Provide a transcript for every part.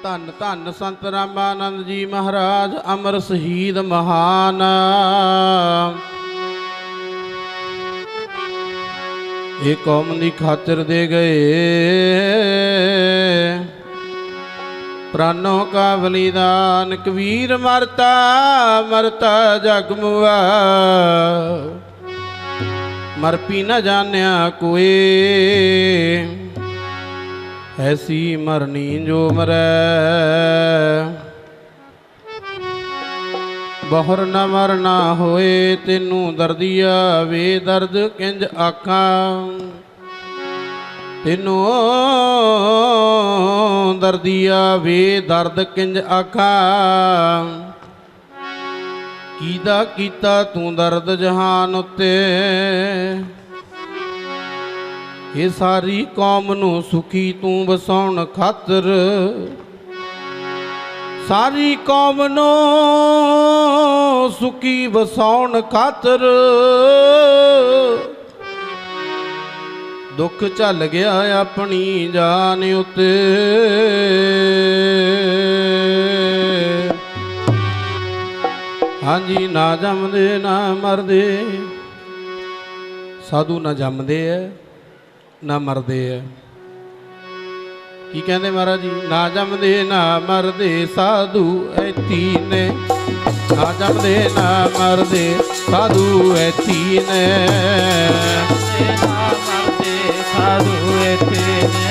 ਧੰਨ ਧੰਨ ਸੰਤ ਰਾਮਾਨੰਦ ਜੀ ਮਹਾਰਾਜ ਅਮਰ ਸ਼ਹੀਦ ਮਹਾਨ। ਇਹ ਕੌਮ ਦੀ ਖਾਤਰ ਦੇ ਗਏ ਪ੍ਰਾਨੋं का बलिदान। कबीर मरता मरता जग मुआ, मर पी न जान्या कोई। ऐसी मरनी जो मरै बहुर न मरना होए। तेनू दर्दिया वे दर्द किंज आखा, तेनू दर्दिया वे दर्द किंज आखा। कीदा कीता तू दर्द जहान उत्ते, ये सारी कौम नू सुखी तू वसाउण खातर। सारी कौम नू सुखी वसाउण खातर दुख झल गया अपनी जान उत्ते। हाँ जी, ना जमदे ना मरदे साधु, ना जमदे है ना मरदे है। की कहते महाराज जी? ना जमदे ना मरदे साधु ऐथी ने, ना जमदे ना मरदे साधु ऐथी ने। साधु इत्थे ने,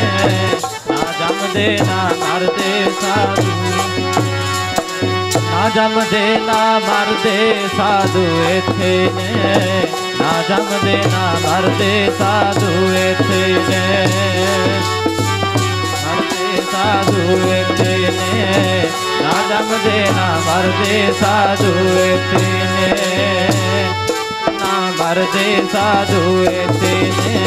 ना जमदे ना मरदे साधु, ना जमदे ना मरदे साधु इत्थे ने, ना जमदे ना मरदे साधु इत्थे ने। मरदे साधु इत्थे ने, ना जमदे ना मरदे साधु इत्थे ने। ना मरदे साधु इत्थे ने,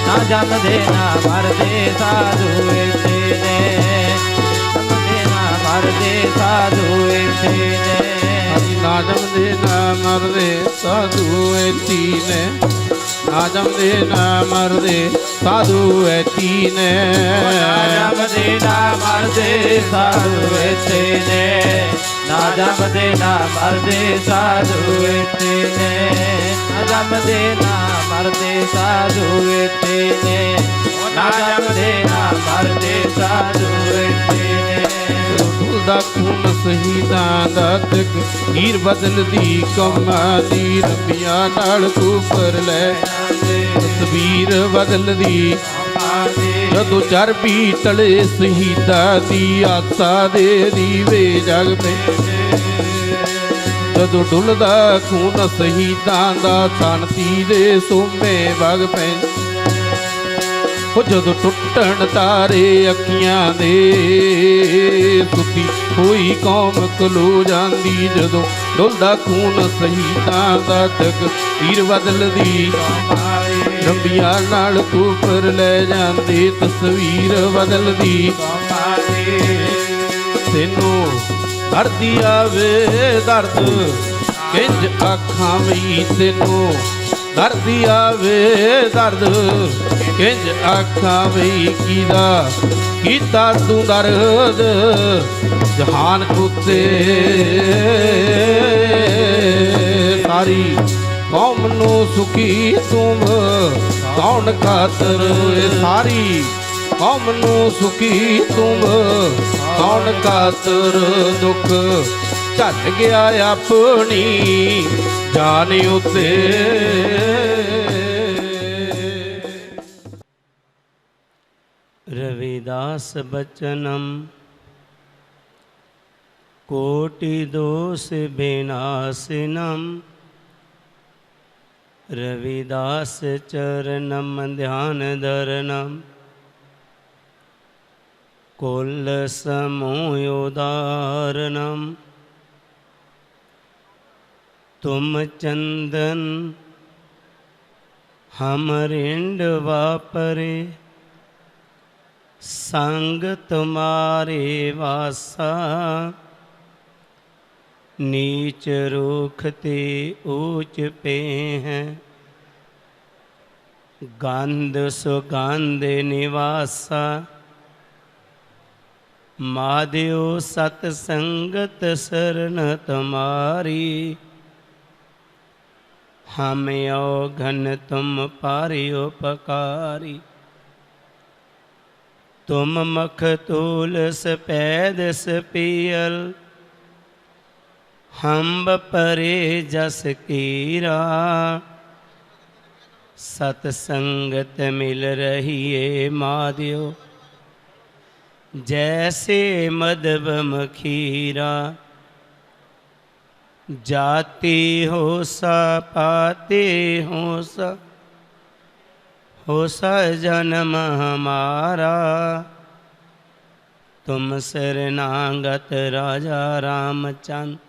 ना जमदे ना मरदे साधु इत्थे ने। जमदे ना मरदे साधु इत्थे ने, ना जमदे ना मरदे साधु ऐथी ने, ना जमदे ना मरदे साधु ऐथी ने। ना जमदे ना मरदे साधु इत्थे ने, ना जमदे ना मरदे साधु इत्थे ने। ना जमदे ना मरदे साधु इत्थे ने, ना जमदे ना मरदे साधु इत्थे ने। ढुलदा खून शहीदां दा तकदीर बदलदी कौमां दी, रबियां नाल कुफर लै तस्वीर बदलदी। जदों चरबी तले शहीदां दी आसा दे दीवे जग पे। जदों ढुलदा खून शहीदां दा शांति दे सोमे वग पै। जदों टुटण तारे अखियां दे सुती होई कौम खलो जांदी। जदों डुलदा खून शहीदां दा तकदीर बदलदी, रंबियां नाल कुफर लै जांदे तस्वीर बदलदी। तैनू दर्द आवे दर्द किंज आखां वई, तैनू दर्द आवे दर्द किंज आखां वई। कीदा कीता तू दर्द जहान उत्ते। सारी कौम नू सुखी तुम कौन खातर। सारी कौम नू सुखी तुम कौन खातर। दुख झल गया अपनी जान उत्ते। रविदास बचनम कोटि दोष विनाशिनम। रविदास चरणम ध्यान धरणम कुल समूहोदारणम। तुम चंदन हम रिंड वापरे, संग तुम्हारे वासा। नीच रूखते ऊंच पे हैं, गंध सुगंध निवासा। महादेव सत संगत शरण तुम्हारी, हम औघन तुम पारि उपकारी। तुम मखतूल सपैद सपियल, हम परे जस कीरा। सतसंगत मिल रही है महादेव, जैसे मधव मखीरा। जाते हो सा पाते हो सा जन्म हमारा। तुम शरणागत राजा रामचंद्र,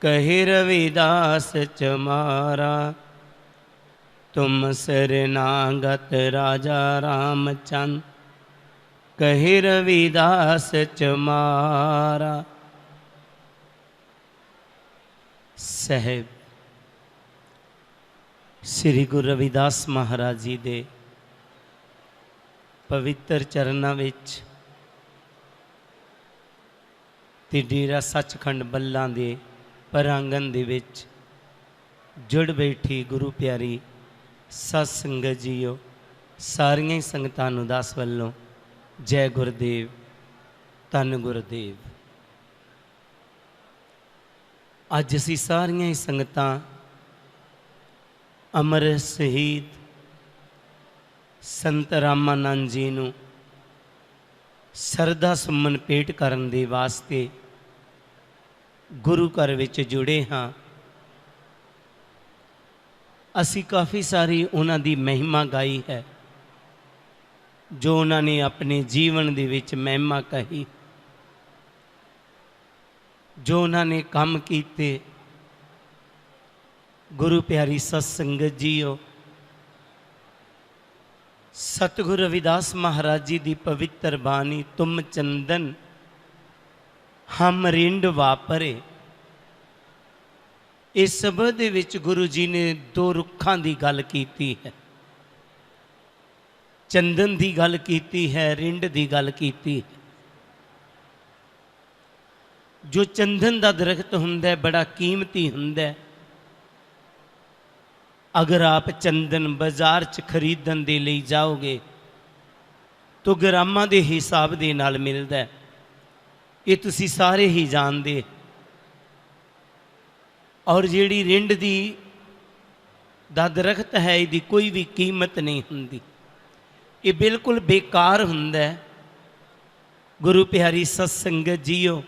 कहि रविदास चमारा। तुम शरणागत राजा रामचंद्र, कहि रविदास चमारा। साहिब श्री गुरु रविदास महाराज जी दे पवित्र चरनां विच ते डेरा सचखंड बल्लां दे प्रांगण दे विच जुड़ बैठी गुरु प्यारी सत संगत जीओ, सारियां ही संगतां नूं दास वल्लों जय गुरुदेव, धन गुरुदेव। अज असी सारियां ही संगतां अमर शहीद संत रामानंद जी नूं सरदा सुमन भेंट करन दे वास्ते गुरु घर विच जुड़े हाँ। असी काफ़ी सारी उन्हां दी महिमा गाई है, जो उन्होंने अपने जीवन दे विच महिमा कही, जो उन्होंने काम किए। गुरु प्यारी सत्संगत जीओ, सतगुरु रविदास महाराज जी की पवित्र बाणी तुम चंदन हम रिंड वापरे। इस शब्द दे विच गुरु जी ने दो रुखां की गल की है, चंदन की गल की है, रिंड की गल की है। जो चंदन का दरख्त हुंदा बड़ा कीमती हुंदा। अगर आप चंदन बाजार च खरीदन दे लई जाओगे तो ग्रामां दे हिसाब दे नाल मिलदा है, ये तुसी सारे ही जानदे। और जिहड़ी रिंड दी दा दरख्त है, इहदी कोई भी कीमत नहीं हुंदी, ये बिल्कुल बेकार हुंदा है। गुरु प्यारी सत्संगत जीओ,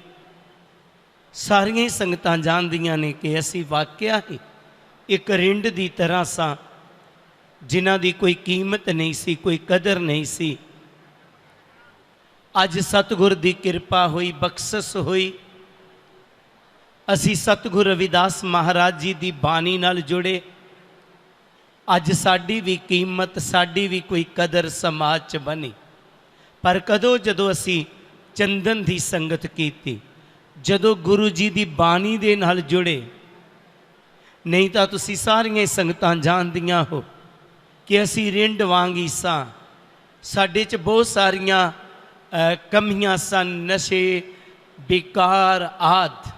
सारियां ही संगतां जानदियां ने कि असी वाकया ही एक रिंड की तरह सा, जिन्हां दी कोई कीमत नहीं सी, कोई कदर नहीं सी। अज सतगुर की कृपा हुई, बख्शिश हुई, असी सतगुरु रविदास महाराज जी की बाणी नाल जुड़े। अज साडी भी कीमत, साडी भी कोई कदर समाज च बनी। पर कदों जदों असी चंदन की संगत की, जदों गुरु जी की बाणी दे नाल जुड़े। नहीं तो तुसी सारियां संगतां जानदियां हो कि असी रिंड वांग ही सां। साडे च बहुत सारियां कमियां सन, नशे, बेकार आदि।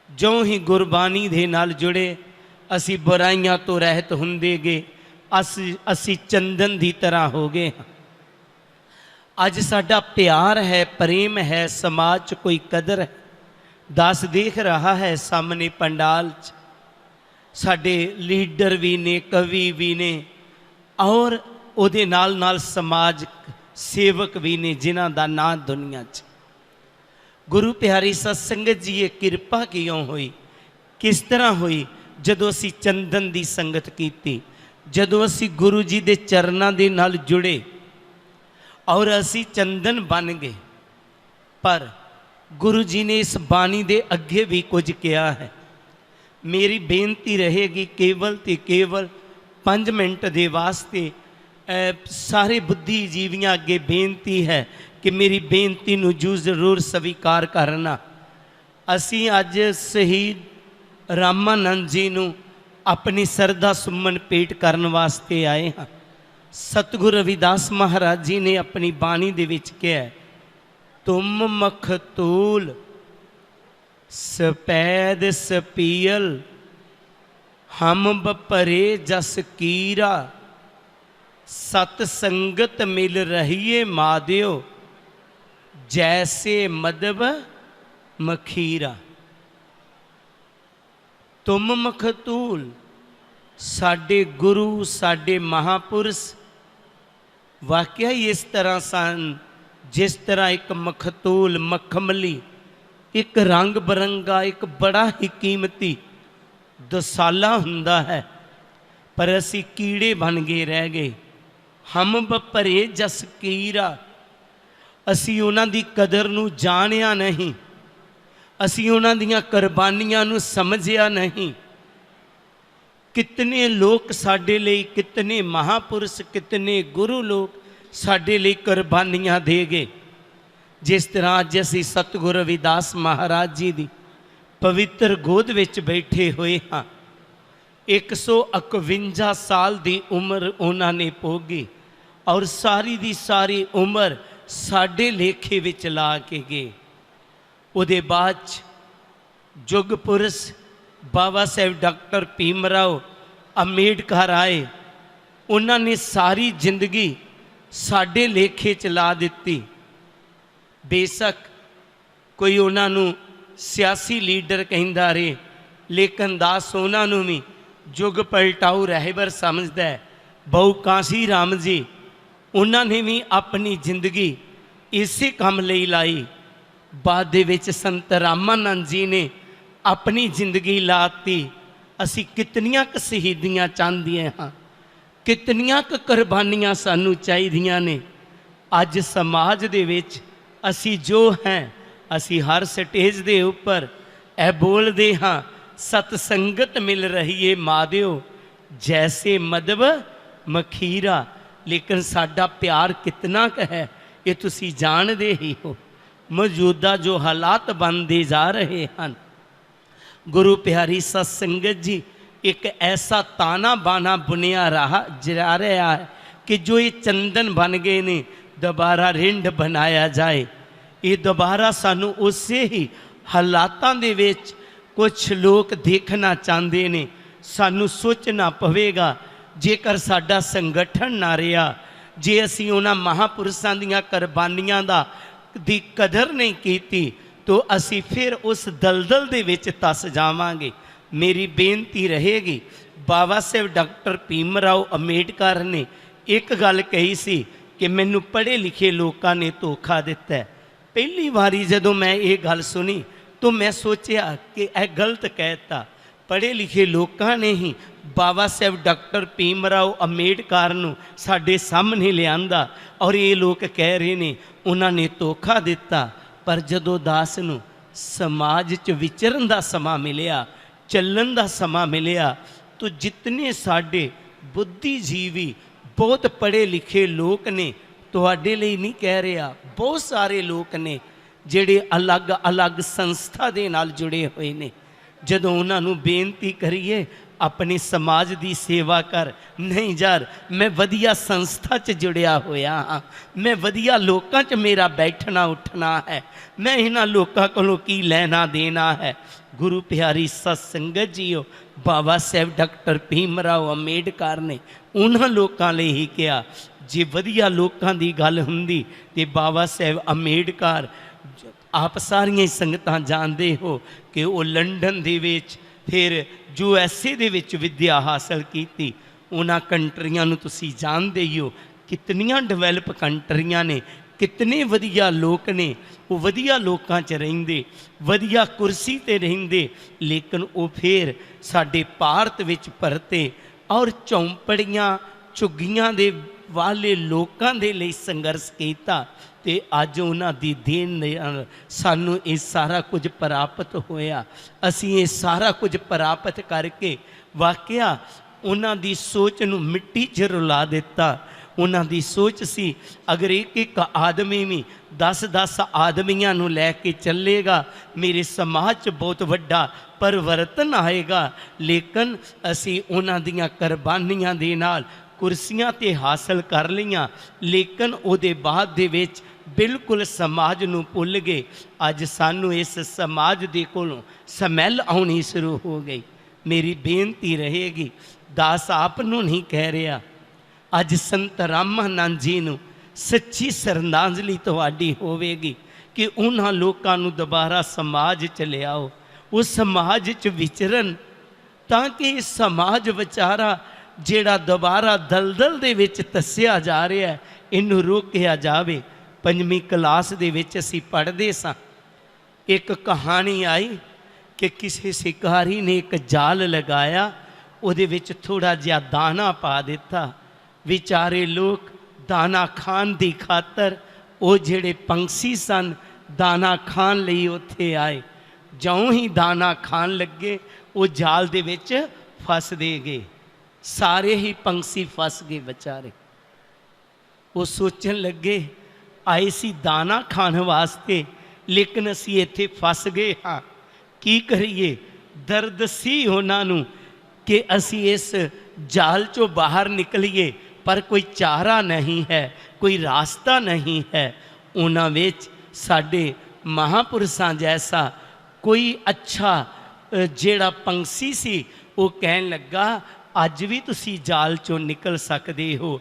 जो ही गुरबाणी दे नाल जुड़े, असी बुराइयां तो रहत हुंदे गए, असी चंदन की तरह हो गए। अज साडा प्यार है, प्रेम है, समाज च कोई कदर है। दास देख रहा है सामने पंडाल च साडे लीडर भी ने, कवि भी ने, और उहदे नाल नाल समाज सेवक भी ने, जिन्हां दा नाम दुनिया च। गुरु प्यारी सत्संगत जी ये कृपा क्यों हुई, किस तरह हुई? जदों असी चंदन की संगत की, जदों असी गुरु जी के चरणों के नाल जुड़े और असी चंदन बन गए। पर गुरु जी ने इस बाणी के अगे भी कुछ किया है। मेरी बेनती रहेगी केवल तो केवल 5 मिनट के वास्ते सारे बुद्धिजीवियों अगे बेनती है कि मेरी बेनती नूं जरूर स्वीकार करना। असी अज शहीद रामानंद जी नूं अपनी सरदा सुमन भेंट करन वास्ते आए हाँ। सतगुरु रविदास महाराज जी ने अपनी बाणी दे विच कहा, तुम मखतूल सपैद सपीयल हम बपरे जस कीरा सत संगत मिल रहिए मादियो जैसे मदब मखीरा। तुम मखतूल साडे गुरु साडे महापुरुष वाकया ही इस तरह सन जिस तरह एक मखतूल मखमली एक रंग बरंगा एक बड़ा ही कीमती दसाला हुंदा है, पर असी कीड़े बन गए रह गए। हम बपरे जस कीरा असी उन्हां दी कदर नूं जाणिया नहीं, असी उन्हां दियां कुर्बानियां नूं समझिया नहीं। कितने लोग साडे लई कितने महापुरुष कितने गुरु लोग साडे लई कुर्बानियां दे गए। जिस तरह अज असी सतगुरु रविदास महाराज जी दी पवित्र गोद विच बैठे हुए हाँ। 151 साल की उम्र उन्होंने भोगी और सारी दी सारी उम्र साडे लेखे विच ला के गए। उहदे बाद जुग पुरुष बाबा साहेब डॉक्टर भीमराव अंबेडकर आए। उन्होंने सारी जिंदगी साडे लेखे च ला दिती। बेशक कोई उन्होंने सियासी लीडर कहता रहे, लेकिन दास उन्होंने भी जुग पलटाऊ रहबर समझदा है। बहु काशी राम जी उन्होंने भी अपनी जिंदगी इसे काम लई लाई। बाद दे विच संत रामानंद जी ने अपनी जिंदगी लाती। असी कितनियां क शहीदियां चाहदियां हाँ, कितनियां क कुर्बानियां सानू चाहिदियां ने। अज समाज दे विच असी जो हैं असी हर स्टेज दे उपर ए बोलते हाँ, सतसंगत मिल रही है मादियो जैसे मदब मखीरा। लेकिन साडा प्यार कितना क है ये तुसी जानदे ही हो। मौजूदा जो हालात बनते जा रहे हैं, गुरु प्यारी सत्संगत जी एक ऐसा ताना बाना बुनिया जा रहा है कि जो ये चंदन बन गए ने दोबारा रिंड बनाया जाए। ये दोबारा सानू उसे ही हालातां दे विच कुछ लोग देखना चाहते ने। सानू सोचना पवेगा जेकर साडा संगठन ना रहा, जे असी उन्हां महापुरुषां दीयां कुर्बानियां दी कदर नहीं की तो असी फिर उस दलदल दे विच तस जावांगे। मेरी बेनती रहेगी, बाबा साहेब डॉक्टर भीमराव अंबेडकर ने एक गल कही सी कि मैनू पढ़े लिखे लोगों ने धोखा दिता है। पहली बारी जदों मैं ये गल सुनी तो मैं सोचा कि यह गलत कहता। पढ़े लिखे लोगों ने ही बाबा साहेब डॉक्टर भीमराव अंबेडकर नूं साडे सामने लियांदा और ये लोग कह रहे ने उन्होंने धोखा दिता। पर जदों दास नूं समाज च विचरण दा समा मिलिया, चलन दा समा मिलिया, तो जितने साडे बुद्धिजीवी बहुत पढ़े लिखे लोग ने, तुहाडे लई नहीं कह रहा, बहुत सारे लोग ने जिहड़े अलग अलग संस्था दे नाल जुड़े हुए ने। जदों उन्होंने बेनती करिए अपने समाज की सेवा कर, नहीं यार मैं वधिया संस्था च जुड़िया होया हाँ, मैं वधिया लोकां च मेरा बैठना उठना है, मैं इन्हां लोकां कोलों की लेना देना है। गुरु प्यारी सत्संगत जीओ, बाबा साहेब डॉक्टर भीमराव अंबेडकर ने उन्हां लोकां लई ही कहा, जे वधिया लोकां दी गल हुंदी ते बाबा साहेब अंबेडकर आप सारियां संगतां जानते हो कि वो लंडन दे विच फिर USA दे विच विद्या हासिल की। उन्हां कंट्रियां नूं तुसीं जानदे ही हो, कितनियां डिवेलप कंट्रियां ने, कितने वधिया लोग ने, वो वधिया लोकां च रहिंदे, वधिया कुर्सी ते रहिंदे, लेकिन वो फिर साडे भारत विच परते और चौंपड़ियां झुग्गियां दे वाले लोकां दे लई संघर्ष कीता। ते अज उन्हां दी देन नाल सानू ये सारा कुछ प्राप्त होया। असी ये सारा कुछ प्राप्त करके वाकया उन्हां दी सोच नूं मिट्टी च रुला दिता। उन्हां दी सोच सी अगर एक एक आदमी भी 10-10 आदमियां नूं लैके चलेगा मेरे समाज च बहुत वड्डा परिवर्तन आएगा। लेकिन असी उन्हां दियां कुर्बानियां दे नाल ਕੁਰਸੀਆਂ ਤੇ ਹਾਸਲ ਕਰ ਲਈਆਂ, ਲੇਕਿਨ ਉਹਦੇ ਬਾਅਦ ਦੇ ਵਿੱਚ ਬਿਲਕੁਲ ਸਮਾਜ ਨੂੰ ਭੁੱਲ ਗਏ। ਅੱਜ ਸਾਨੂੰ ਇਸ ਸਮਾਜ ਦੇ ਕੋਲੋਂ ਸਮੈਲ ਆਉਣੀ ਸ਼ੁਰੂ ਹੋ ਗਈ। ਮੇਰੀ ਬੇਨਤੀ ਰਹੇਗੀ, ਦਾਸ ਆਪ ਨੂੰ ਨਹੀਂ ਕਹਿ ਰਿਹਾ, ਅੱਜ ਸੰਤ ਰਾਮਾਨੰਦ ਜੀ ਨੂੰ ਸੱਚੀ ਸ਼ਰਧਾਂਜਲੀ ਤੁਹਾਡੀ ਹੋਵੇਗੀ ਕਿ ਉਹਨਾਂ ਲੋਕਾਂ ਨੂੰ ਦੁਬਾਰਾ ਸਮਾਜ 'ਚ ਲਿਆਓ, ਉਸ ਸਮਾਜ 'ਚ ਵਿਚਰਨ, ਤਾਂ ਕਿ ਇਹ ਸਮਾਜ ਵਿਚਾਰਾ ਜਿਹੜਾ ਦੁਬਾਰਾ ਦਲਦਲ ਦੇ ਵਿੱਚ ਧੱਸਿਆ ਜਾ ਰਿਹਾ ਹੈ, ਇਹਨੂੰ ਰੋਕਿਆ ਜਾਵੇ। 5ਵੀਂ ਕਲਾਸ ਦੇ ਵਿੱਚ ਅਸੀਂ ਪੜ੍ਹਦੇ ਸਾਂ, ਇੱਕ ਕਹਾਣੀ ਆਈ ਕਿ ਕਿਸੇ ਸ਼ਿਕਾਰੀ ਨੇ ਇੱਕ ਜਾਲ ਲਗਾਇਆ, ਉਹਦੇ ਵਿੱਚ ਥੋੜਾ ਜਿਹਾ ਦਾਣਾ ਪਾ ਦਿੱਤਾ। ਵਿਚਾਰੇ ਲੋਕ ਦਾਣਾ ਖਾਣ ਦੀ ਖਾਤਰ, ਉਹ ਜਿਹੜੇ ਪੰਛੀ ਸਨ ਦਾਣਾ ਖਾਣ ਲਈ ਉੱਥੇ ਆਏ। ਜਿਉਂ ਹੀ ਦਾਣਾ ਖਾਣ ਲੱਗੇ, ਉਹ ਜਾਲ ਦੇ ਵਿੱਚ ਫਸਦੇ ਗਏ, ਸਾਰੇ ਹੀ ਪੰਛੀ ਫਸ ਗਏ ਵਿਚਾਰੇ। ਉਹ ਸੋਚਣ ਲੱਗੇ, ਆਏ ਸੀ ਦਾਣਾ ਖਾਣ ਵਾਸਤੇ, ਲੇਕਿਨ ਅਸੀਂ ਇੱਥੇ ਫਸ ਗਏ ਹਾਂ, ਕੀ ਕਰੀਏ। ਦਰਦ ਸੀ ਉਹਨਾਂ ਨੂੰ ਕਿ ਅਸੀਂ ਇਸ ਜਾਲ 'ਚੋਂ ਬਾਹਰ ਨਿਕਲੀਏ, ਪਰ ਕੋਈ ਚਾਰਾ ਨਹੀਂ ਹੈ, ਕੋਈ ਰਾਸਤਾ ਨਹੀਂ ਹੈ। ਉਹਨਾਂ ਵਿੱਚ ਸਾਡੇ ਮਹਾਂਪੁਰਸ਼ਾਂ ਜੈਸਾ ਕੋਈ ਅੱਛਾ ਜਿਹੜਾ ਪੰਛੀ ਸੀ, ਉਹ ਕਹਿਣ ਲੱਗਾ, ਅੱਜ ਵੀ ਤੁਸੀਂ ਜਾਲ 'ਚੋਂ ਨਿਕਲ ਸਕਦੇ ਹੋ,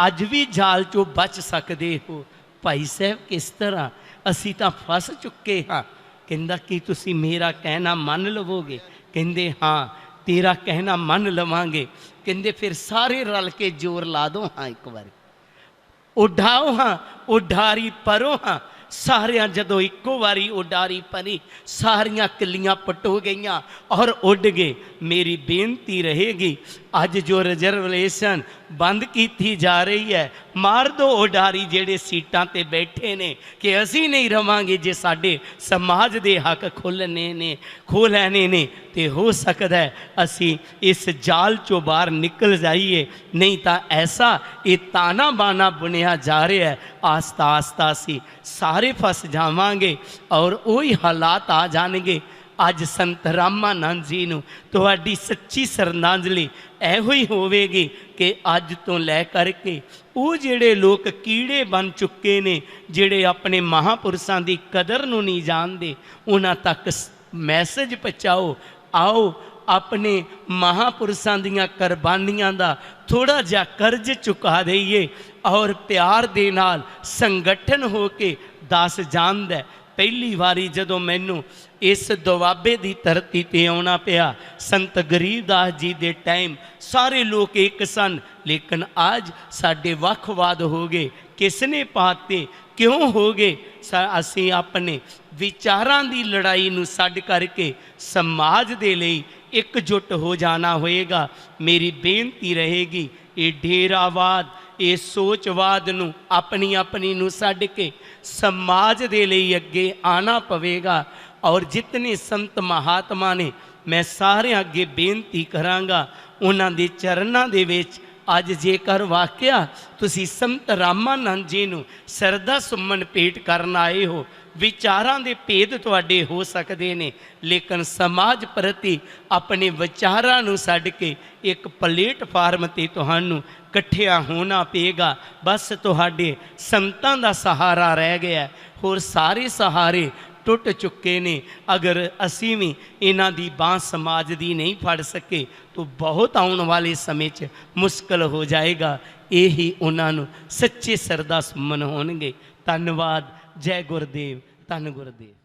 ਅੱਜ ਵੀ ਜਾਲ 'ਚੋਂ ਬਚ ਸਕਦੇ ਹੋ। ਭਾਈ ਸਾਹਿਬ ਕਿਸ ਤਰ੍ਹਾਂ, ਅਸੀਂ ਤਾਂ ਫਸ ਚੁੱਕੇ ਹਾਂ। ਕਹਿੰਦਾ, ਕੀ ਤੁਸੀਂ ਮੇਰਾ ਕਹਿਣਾ ਮੰਨ ਲਵੋਗੇ? ਕਹਿੰਦੇ, ਹਾਂ ਤੇਰਾ ਕਹਿਣਾ ਮੰਨ ਲਵਾਂਗੇ। ਕਹਿੰਦੇ, ਫਿਰ ਸਾਰੇ ਰਲ ਕੇ ਜ਼ੋਰ ਲਾ ਦੋ ਹਾਂ, ਇੱਕ ਵਾਰੀ ਉਡਾਓ ਹਾਂ, ਉਡਾਰੀ ਪਰੋ ਹਾਂ। ਸਾਰਿਆਂ ਜਦੋਂ ਇੱਕੋ ਵਾਰੀ ਉਡਾਰੀ ਭਰੀ, ਸਾਰੀਆਂ ਕਿੱਲੀਆਂ ਪਟੋ ਗਈਆਂ ਔਰ ਉੱਡ ਗਏ। ਮੇਰੀ ਬੇਨਤੀ ਰਹੇਗੀ, ਅੱਜ ਜੋ ਰਿਜ਼ਰਵੇਸ਼ਨ ਬੰਦ ਕੀਤੀ ਜਾ ਰਹੀ ਹੈ, ਮਾਰ ਦੋ ਉਡਾਰੀ ਜਿਹੜੇ ਸੀਟਾਂ ਤੇ ਬੈਠੇ ਨੇ, ਕਿ ਅਸੀਂ ਨਹੀਂ ਰਵਾਂਗੇ। ਜੇ ਸਾਡੇ ਸਮਾਜ ਦੇ ਹੱਕ ਖੋਹ ਲੈਣੇ ਨੇ, ਤੇ ਹੋ ਸਕਦਾ ਹੈ ਅਸੀਂ ਇਸ ਜਾਲ 'ਚੋਂ ਬਾਹਰ ਨਿਕਲ ਜਾਈਏ। ਨਹੀਂ ਤਾਂ ਐਸਾ ਇਹ ਤਾਣਾ ਬਾਣਾ ਬੁਣਿਆ ਜਾ ਰਿਹਾ ਹੈ, ਆਸਤਾ ਆਸਤਾ ਅਸੀਂ ਸਾਰੇ ਫਸ ਜਾਵਾਂਗੇ ਔਰ ਉਹੀ ਹਾਲਾਤ ਆ ਜਾਣਗੇ। ਅੱਜ ਸੰਤ ਰਾਮਾਨੰਦ ਜੀ ਨੂੰ ਤੁਹਾਡੀ ਸੱਚੀ ਸ਼ਰਧਾਂਜਲੀ ਇਹੋ ਹੀ ਹੋਵੇਗੀ ਕਿ ਅੱਜ ਤੋਂ ਲੈ ਕਰਕੇ ਉਹ ਜਿਹੜੇ ਲੋਕ ਕੀੜੇ ਬਣ ਚੁੱਕੇ ਨੇ, ਜਿਹੜੇ ਆਪਣੇ ਮਹਾਂਪੁਰਸ਼ਾਂ ਦੀ ਕਦਰ ਨੂੰ ਨਹੀਂ ਜਾਣਦੇ, ਉਹਨਾਂ ਤੱਕ ਮੈਸੇਜ ਪਹੁੰਚਾਓ। ਆਓ ਆਪਣੇ ਮਹਾਂਪੁਰਸ਼ਾਂ ਦੀਆਂ ਕੁਰਬਾਨੀਆਂ ਦਾ ਥੋੜਾ ਜਿਹਾ ਕਰਜ਼ ਚੁਕਾ ਦਈਏ ਔਰ ਪਿਆਰ ਦੇ ਨਾਲ ਸੰਗਠਨ ਹੋ ਕੇ। ਦਾਸ ਜਾਣਦਾ, ਪਹਿਲੀ ਵਾਰੀ ਜਦੋਂ ਮੈਨੂੰ ਇਸ ਦੁਆਬੇ ਦੀ ਧਰਤੀ ਤੇ ਆਉਣਾ ਪਿਆ, ਸੰਤ ਗਰੀਬਦਾਸ ਜੀ ਦੇ ਟਾਈਮ ਸਾਰੇ ਲੋਕ ਇੱਕ ਸਨ, ਲੇਕਿਨ ਅੱਜ ਸਾਡੇ ਵੱਖਵਾਦ ਹੋ ਗਏ। ਕਿਸ ਨੇ ਪਾਤੇ, ਕਿਉਂ ਹੋ ਗਏ? ਅਸੀਂ ਆਪਣੇ ਵਿਚਾਰਾਂ ਦੀ ਲੜਾਈ ਨੂੰ ਛੱਡ ਕਰਕੇ ਸਮਾਜ ਦੇ ਲਈ ਇਕਜੁੱਟ ਹੋ ਜਾਣਾ ਹੋਏਗਾ। ਮੇਰੀ ਬੇਨਤੀ ਰਹੇਗੀ, ਇਹ ਡੇਰਾਵਾਦ, ਇਹ ਸੋਚਵਾਦ ਨੂੰ ਆਪਣੀ ਆਪਣੀ ਨੂੰ ਛੱਡ ਕੇ ਸਮਾਜ ਦੇ ਲਈ ਅੱਗੇ ਆਣਾ ਪਵੇਗਾ। ਔਰ ਜਿਤਨੇ ਸੰਤ ਮਹਾਤਮਾ ਨੇ, ਮੈਂ ਸਾਰਿਆਂ ਅੱਗੇ ਬੇਨਤੀ ਕਰਾਂਗਾ, ਉਹਨਾਂ ਦੇ ਚਰਨਾਂ ਦੇ ਵਿੱਚ ਅੱਜ ਜੇਕਰ ਵਾਕਿਆ ਤੁਸੀਂ ਸੰਤ ਰਾਮਾਨੰਦ ਜੀ ਨੂੰ ਸਰਦਾ ਸੁਮਨ ਭੇਟ ਕਰਨ ਆਏ ਹੋ, ਵਿਚਾਰਾਂ ਦੇ ਭੇਦ ਤੁਹਾਡੇ ਹੋ ਸਕਦੇ ਨੇ, ਲੇਕਿਨ ਸਮਾਜ ਪ੍ਰਤੀ ਆਪਣੇ ਵਿਚਾਰਾਂ ਨੂੰ ਛੱਡ ਕੇ ਇੱਕ ਪਲੇਟਫਾਰਮ 'ਤੇ ਤੁਹਾਨੂੰ ਇਕੱਠਿਆਂ ਹੋਣਾ ਪਏਗਾ। ਬਸ ਤੁਹਾਡੇ ਸੰਤਾਂ ਦਾ ਸਹਾਰਾ ਰਹਿ ਗਿਆ, ਹੋਰ ਸਾਰੇ ਸਹਾਰੇ ਟੁੱਟ ਚੁੱਕੇ ਨੇ। ਅਗਰ ਅਸੀਂ ਵੀ ਇਹਨਾਂ ਦੀ ਬਾਂਹ ਸਮਾਜ ਦੀ ਨਹੀਂ ਫੜ ਸਕੇ ਤਾਂ ਬਹੁਤ ਆਉਣ ਵਾਲੇ ਸਮੇਂ 'ਚ ਮੁਸ਼ਕਲ ਹੋ ਜਾਏਗਾ। ਇਹੀ ਉਹਨਾਂ ਨੂੰ ਸੱਚੇ ਸਰਦਾ ਸੁਮਨ ਹੋਣਗੇ। ਧੰਨਵਾਦ। ਜੈ ਗੁਰਦੇਵ, ਧੰਨ ਗੁਰਦੇਵ।